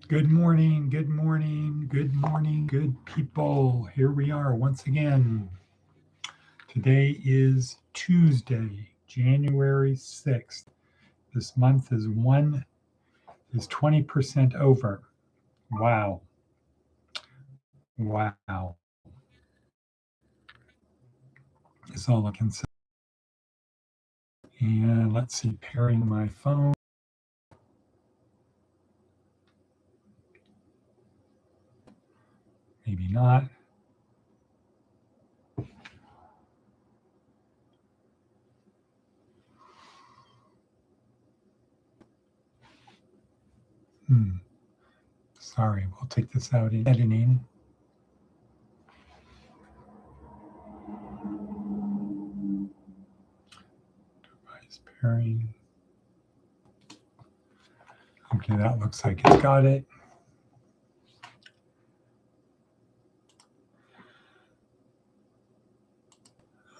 Good morning, good morning, good morning, good people. Here we are once again. Today is Tuesday, January 6th. This month is 20% over. Wow. Wow. Is all I can say. And let's see, pairing my phone. Maybe not. Sorry, we'll take this out in editing. Device pairing. Okay, that looks like it's got it.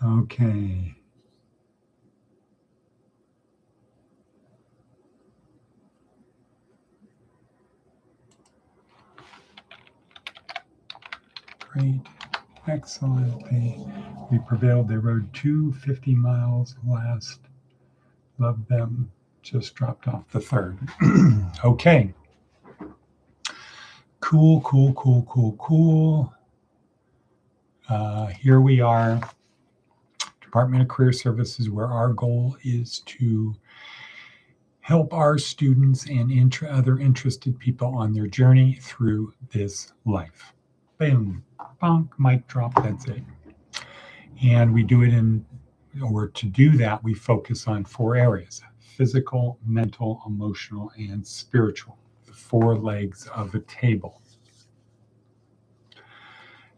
Okay. Great. Excellent. We prevailed. They rode 250 miles last. Loved them. Just dropped off the third. Okay. Cool. Here we are, Department of Career Services, where our goal is to help our students and other interested people on their journey through this life. Boom, bonk, mic drop, that's it. And we do it to do that, we focus on 4 areas: physical, mental, emotional, and spiritual, the 4 legs of a table.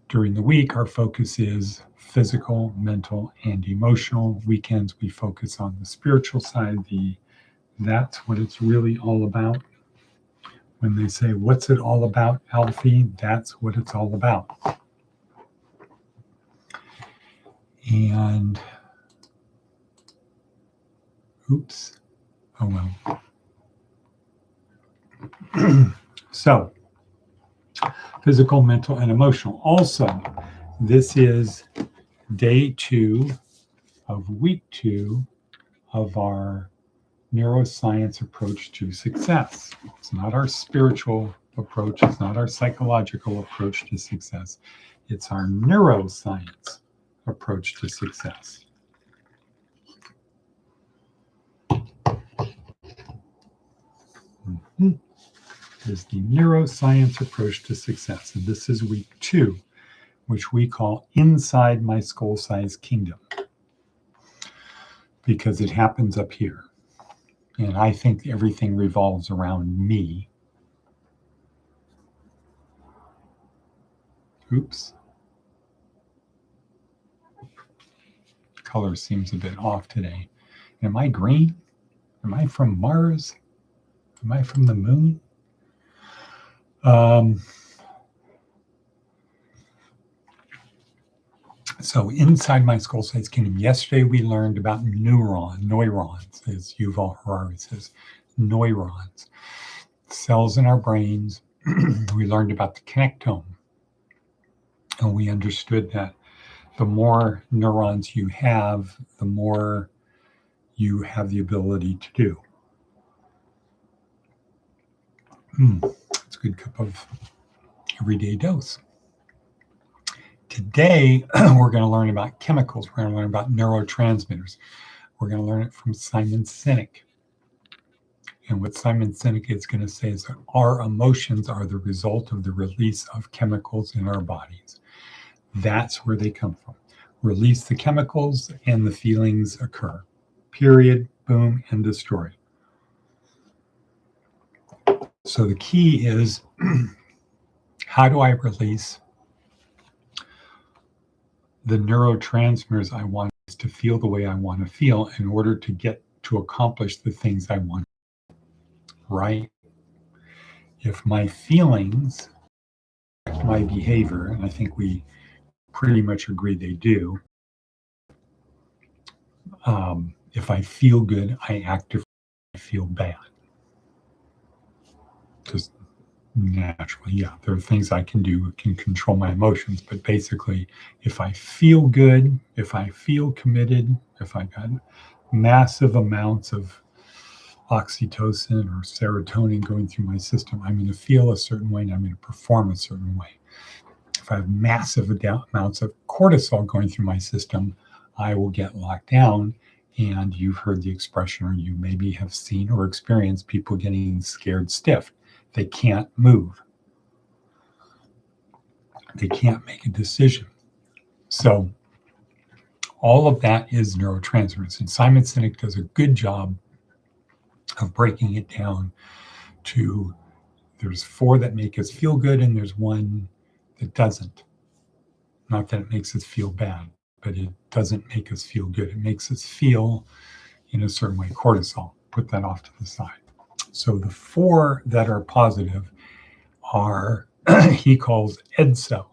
During the week, our focus is physical, mental, and emotional. Weekends, we focus on the spiritual side. That's what it's really all about. When they say, "What's it all about, Alfie?" That's what it's all about. And oops. Oh well. So, physical, mental, and emotional. Also, this is day 2 of week 2 of our neuroscience approach to success. It's not our spiritual approach. It's not our psychological approach to success. It's our neuroscience approach to success. Is the neuroscience approach to success. And this is week 2, which we call Inside My Skull-Sized Kingdom, because it happens up here. And I think everything revolves around me. Oops. Color seems a bit off today. Am I green? Am I from Mars? Am I from the moon? So inside my skull-sized kingdom, yesterday we learned about neurons, as Yuval Harari says, neurons, cells in our brains. We learned about the connectome, and we understood that the more neurons you have, the more you have the ability to do. It's a good cup of everyday dose. Today, we're going to learn about chemicals. We're going to learn about neurotransmitters. We're going to learn it from Simon Sinek. And what Simon Sinek is going to say is that our emotions are the result of the release of chemicals in our bodies. That's where they come from. Release the chemicals and the feelings occur. Period, boom, end of story. So the key is, how do I release the neurotransmitters I want to feel the way I want to feel in order to get to accomplish the things I want, right? If my feelings affect my behavior, and I think we pretty much agree they do, if I feel good, I act differently. I feel bad. Just naturally. Yeah, there are things I can do, can control my emotions, but basically, if I feel good, if I feel committed, if I've got massive amounts of oxytocin or serotonin going through my system, I'm going to feel a certain way and I'm going to perform a certain way. If I have massive amounts of cortisol going through my system, I will get locked down. And you've heard the expression, or you maybe have seen or experienced people getting scared stiff. They can't move. They can't make a decision. So all of that is neurotransmitters. And Simon Sinek does a good job of breaking it down to there's 4 that make us feel good and there's 1 that doesn't. Not that it makes us feel bad, but it doesn't make us feel good. It makes us feel in a certain way. Cortisol, put that off to the side. So the 4 that are positive are, he calls EDSO,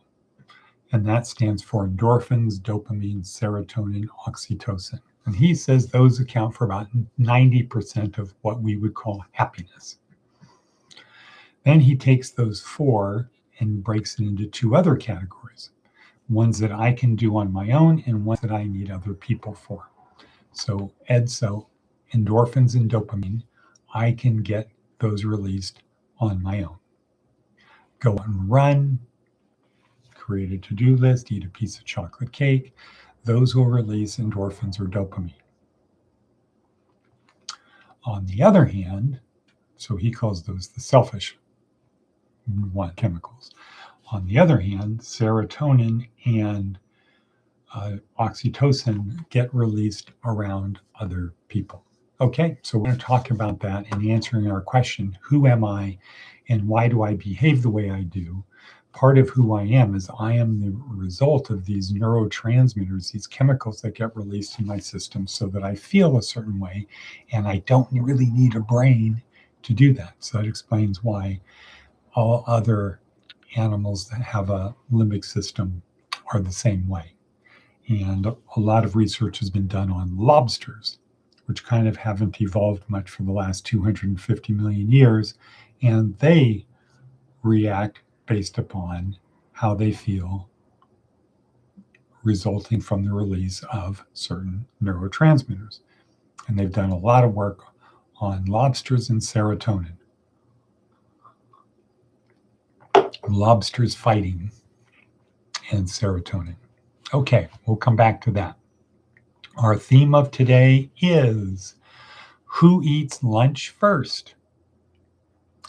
and that stands for endorphins, dopamine, serotonin, oxytocin. And he says those account for about 90% of what we would call happiness. Then he takes those 4 and breaks it into 2 other categories, ones that I can do on my own and ones that I need other people for. So EDSO, endorphins and dopamine, I can get those released on my own. Go out and run, create a to-do list, eat a piece of chocolate cake. Those will release endorphins or dopamine. On the other hand, so he calls those the selfish chemicals. On the other hand, serotonin and oxytocin get released around other people. Okay, so we're going to talk about that and answering our question, who am I and why do I behave the way I do? Part of who I am is I am the result of these neurotransmitters, these chemicals that get released in my system so that I feel a certain way, and I don't really need a brain to do that. So that explains why all other animals that have a limbic system are the same way. And a lot of research has been done on lobsters, which kind of haven't evolved much for the last 250 million years. And they react based upon how they feel, resulting from the release of certain neurotransmitters. And they've done a lot of work on lobsters and serotonin. Lobsters fighting and serotonin. Okay, we'll come back to that. Our theme of today is who eats lunch first?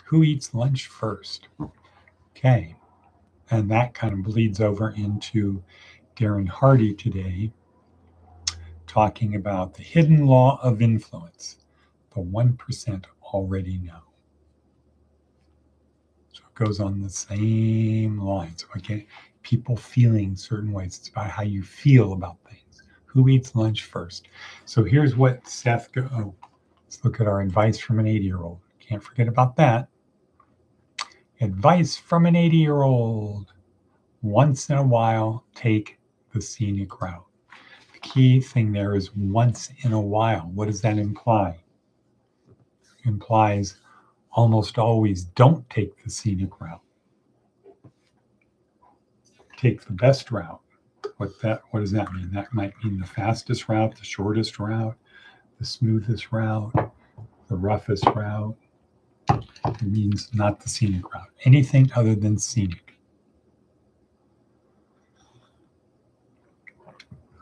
Who eats lunch first? Okay, and that kind of bleeds over into Darren Hardy today, talking about the hidden law of influence, the 1% already know. So it goes on the same lines. Okay, people feeling certain ways. It's about how you feel about things. Who eats lunch first? So here's what Seth let's look at our advice from an 80-year-old. Can't forget about that. Advice from an 80-year-old. Once in a while, take the scenic route. The key thing there is once in a while. What does that imply? It implies almost always don't take the scenic route. Take the best route. What does that mean? That might mean the fastest route, the shortest route, the smoothest route, the roughest route. It means not the scenic route. Anything other than scenic.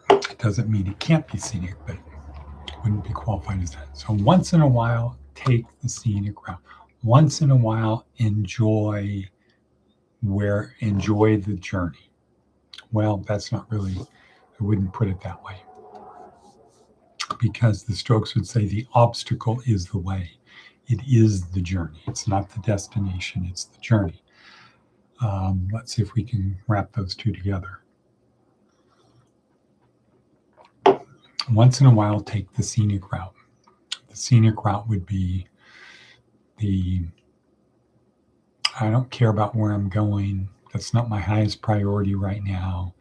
It doesn't mean it can't be scenic, but it wouldn't be qualified as that. So once in a while, take the scenic route. Once in a while, enjoy the journey. Well, that's not really, I wouldn't put it that way. Because the Stoics would say the obstacle is the way. It is the journey. It's not the destination, it's the journey. Let's see if we can wrap those two together. Once in a while, take the scenic route. The scenic route would be I don't care about where I'm going. That's not my highest priority right now.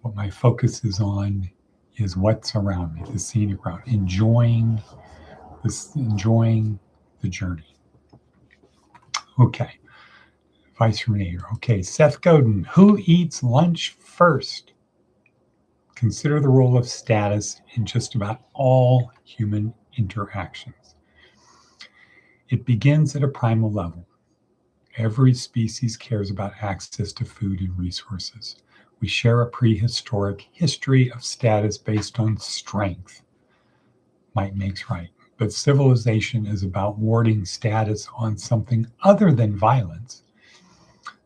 What my focus is on is what's around me, the scenic route, enjoying the journey. Okay, Advice from an 8-year. Okay, Seth Godin. Who eats lunch first? Consider the role of status in just about all human interactions. It begins at a primal level. Every species cares about access to food and resources. We share a prehistoric history of status based on strength. Might makes right. But civilization is about warding status on something other than violence.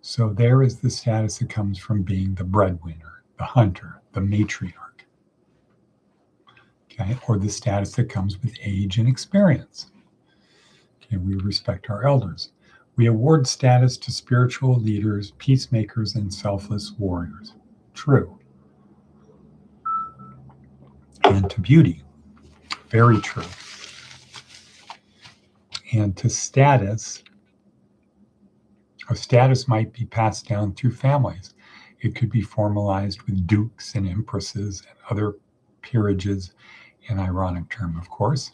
So there is the status that comes from being the breadwinner, the hunter, the matriarch. Okay, or the status that comes with age and experience. Okay, we respect our elders. We award status to spiritual leaders, peacemakers, and selfless warriors. True. And to beauty. Very true. And to status, a status might be passed down through families. It could be formalized with dukes and empresses and other peerages, an ironic term, of course,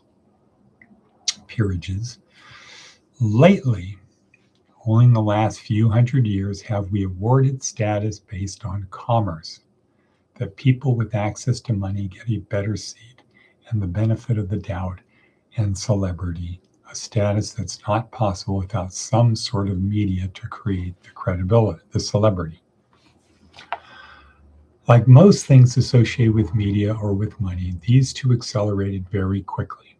peerages. Lately, only in the last few hundred years have we awarded status based on commerce, that people with access to money get a better seat and the benefit of the doubt and celebrity, a status that's not possible without some sort of media to create the credibility, the celebrity. Like most things associated with media or with money, these two accelerated very quickly.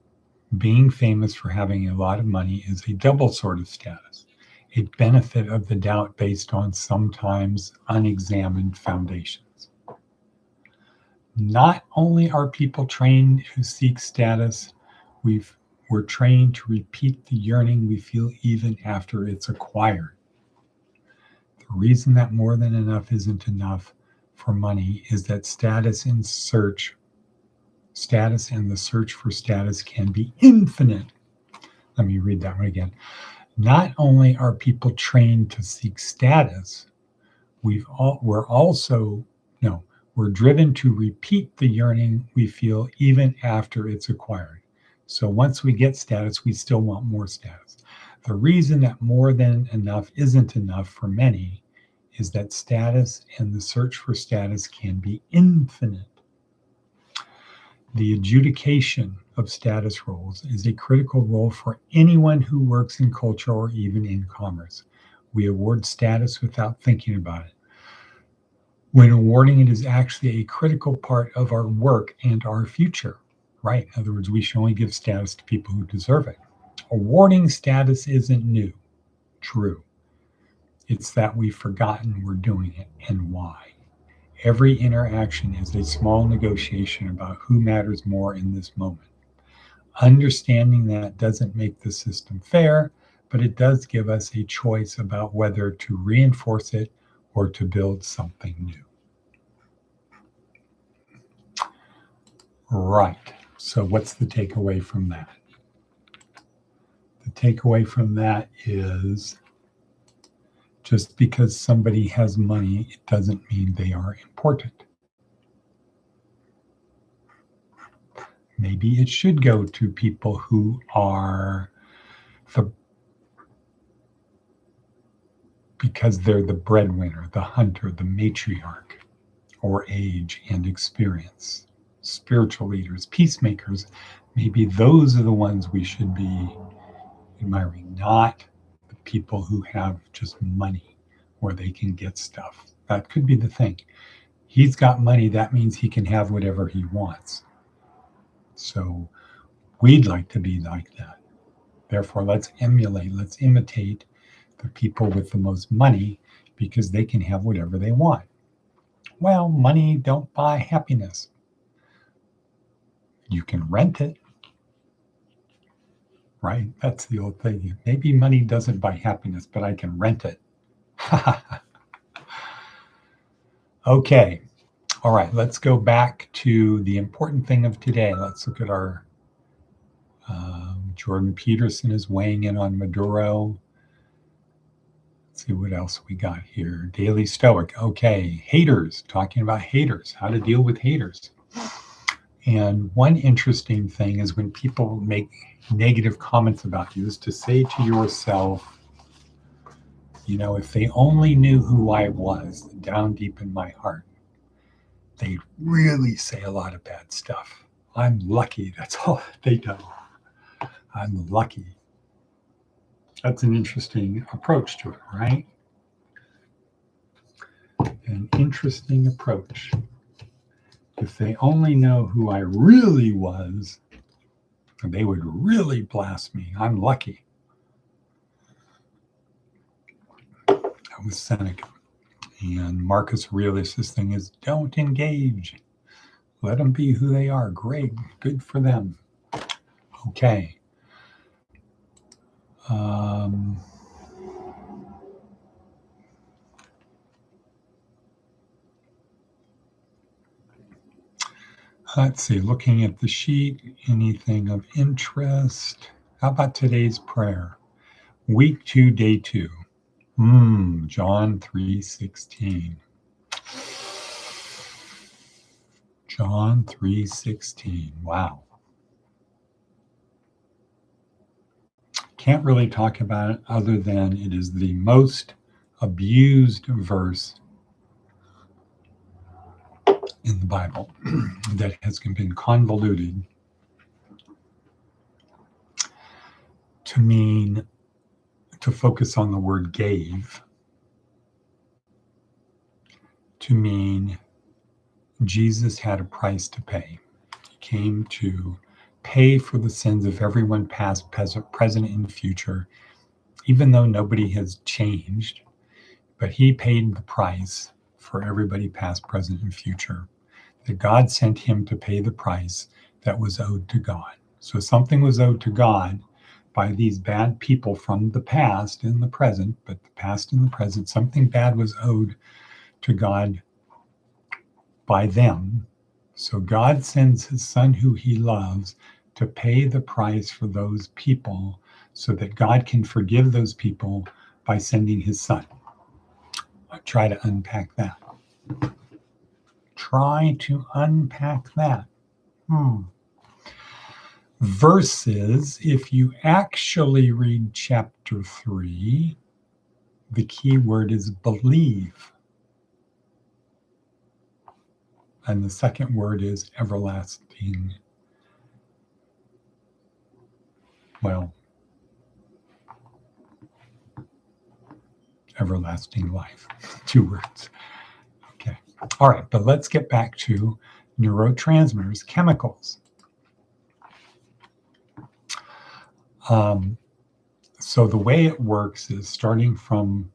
Being famous for having a lot of money is a double sort of status, a benefit of the doubt based on sometimes unexamined foundations. Not only are people trained who seek status, we're trained to repeat the yearning we feel even after it's acquired. The reason that more than enough isn't enough for money is that status and the search for status can be infinite. Let me read that one again. Not only are people trained to seek status, we're driven to repeat the yearning we feel even after it's acquired. So once we get status, we still want more status. The reason that more than enough isn't enough for many is that status and the search for status can be infinite. The adjudication of status roles is a critical role for anyone who works in culture or even in commerce. We award status without thinking about it. When awarding it is actually a critical part of our work and our future, right? In other words, we should only give status to people who deserve it. Awarding status isn't new. True. It's that we've forgotten we're doing it and why. Every interaction is a small negotiation about who matters more in this moment. Understanding that doesn't make the system fair, but it does give us a choice about whether to reinforce it or to build something new. Right. So what's the takeaway from that? The takeaway from that is just because somebody has money, it doesn't mean they are important. Maybe it should go to people who are because they're the breadwinner, the hunter, the matriarch, or age and experience. Spiritual leaders, peacemakers, maybe those are the ones we should be admiring, not the people who have just money where they can get stuff. That could be the thing. He's got money, that means he can have whatever he wants. So we'd like to be like that. Therefore, let's imitate the people with the most money because they can have whatever they want. Well, money don't buy happiness. You can rent it, right? That's the old thing. Maybe money doesn't buy happiness, but I can rent it. Okay. All right. Let's go back to the important thing of today. Let's look at our Jordan Peterson is weighing in on Maduro. Let's see what else we got here. Daily Stoic. Okay. Haters. Talking about haters. How to deal with haters. And one interesting thing is when people make negative comments about you is to say to yourself, If they only knew who I was down deep in my heart, they'd really say a lot of bad stuff. I'm lucky. That's all they know. I'm lucky. That's an interesting approach to it, right? An interesting approach. If they only know who I really was, they would really blast me. I'm lucky. That was Seneca. And Marcus Aurelius' thing is don't engage. Let them be who they are. Great. Good for them. Okay. Let's see, looking at the sheet, anything of interest? How about today's prayer? Week 2, day 2. John 3:16. John 3:16. Wow. Can't really talk about it other than it is the most abused verse in the Bible that has been convoluted to mean to focus on the word gave, to mean Jesus had a price to pay. He came to pay for the sins of everyone past, present, and future, even though nobody has changed, but he paid the price for everybody past, present, and future. That God sent him to pay the price that was owed to God. So something was owed to God by these bad people from the past and the present, but the past and the present, something bad was owed to God by them. So God sends his son who he loves to pay the price for those people so that God can forgive those people by sending his son. I'll try to unpack that. Try to unpack that. Verses, if you actually read chapter 3, the key word is believe. And the second word is everlasting. Well, everlasting life. 2 words. Okay. All right, but let's get back to neurotransmitters, chemicals. So the way it works is starting from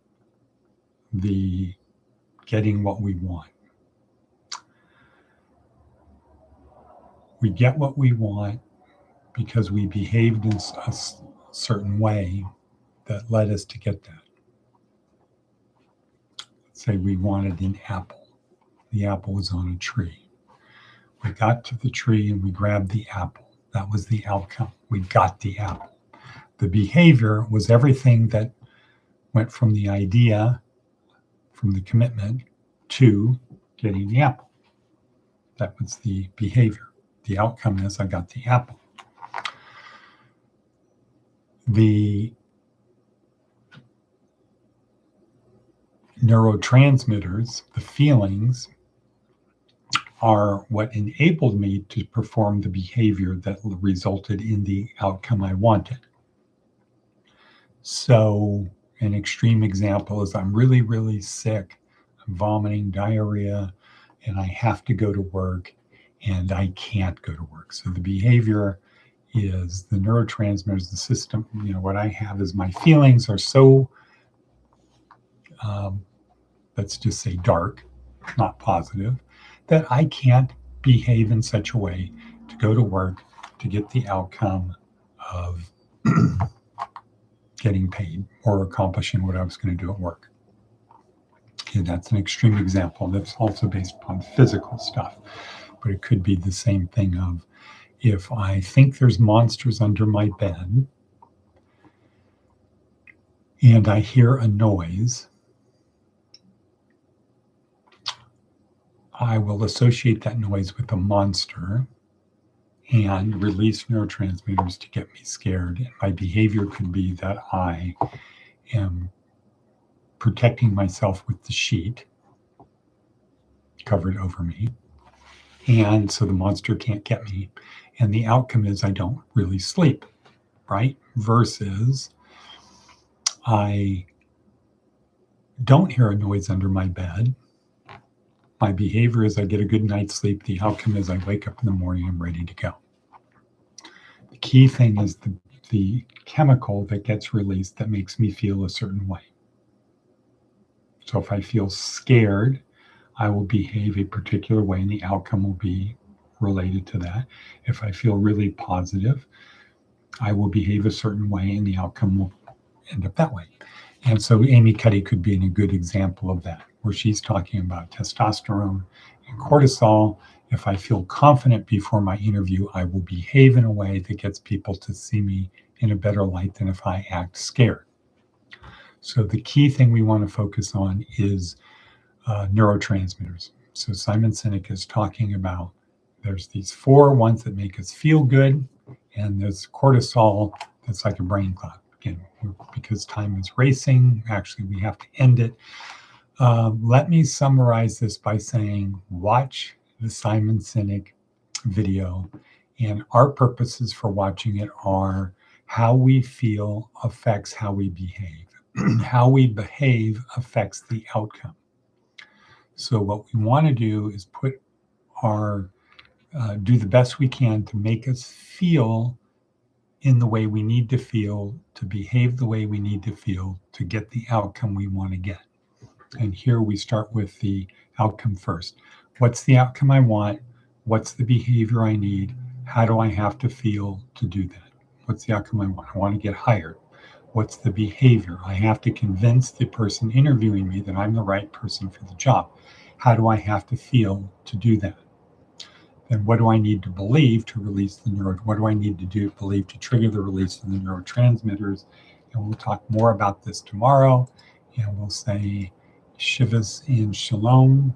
the getting what we want. We get what we want because we behaved in a certain way that led us to get that. Let's say we wanted an apple. The apple was on a tree. We got to the tree and we grabbed the apple. That was the outcome. We got the apple. The behavior was everything that went from the idea, from the commitment, to getting the apple. That was the behavior. The outcome is I got the apple. The neurotransmitters, the feelings, are what enabled me to perform the behavior that resulted in the outcome I wanted. So an extreme example is I'm really, really sick, I'm vomiting, diarrhea, and I have to go to work and I can't go to work. So the behavior is the neurotransmitters, the system, what I have is my feelings are so, let's just say dark, not positive, that I can't behave in such a way to go to work to get the outcome of getting paid or accomplishing what I was going to do at work. Okay, that's an extreme example. That's also based upon physical stuff, but it could be the same thing of if I think there's monsters under my bed and I hear a noise, I will associate that noise with a monster and release neurotransmitters to get me scared. And my behavior could be that I am protecting myself with the sheet covered over me. And so the monster can't get me. And the outcome is I don't really sleep, right? Versus I don't hear a noise under my bed. My behavior is I get a good night's sleep. The outcome is I wake up in the morning, I'm ready to go. The key thing is the chemical that gets released that makes me feel a certain way. So if I feel scared, I will behave a particular way and the outcome will be related to that. If I feel really positive, I will behave a certain way and the outcome will end up that way. And so Amy Cuddy could be a good example of that, where she's talking about testosterone and cortisol. If I feel confident before my interview, I will behave in a way that gets people to see me in a better light than if I act scared. So the key thing we want to focus on is neurotransmitters. So Simon Sinek is talking about there's these 4 ones that make us feel good, and there's cortisol that's like a brain cloud. Again, because time is racing, actually we have to end it. Let me summarize this by saying, watch the Simon Sinek video, and our purposes for watching it are how we feel affects how we behave. How we behave affects the outcome. So what we want to do is put do the best we can to make us feel in the way we need to feel, to behave the way we need to feel, to get the outcome we want to get. And here we start with the outcome first. What's the outcome I want? What's the behavior I need? How do I have to feel to do that? What's the outcome I want? I want to get hired. What's the behavior? I have to convince the person interviewing me that I'm the right person for the job. How do I have to feel to do that? And what do I need to believe to release the what do I need to believe to trigger the release of the neurotransmitters? And we'll talk more about this tomorrow. And we'll say Shivas and Shalom.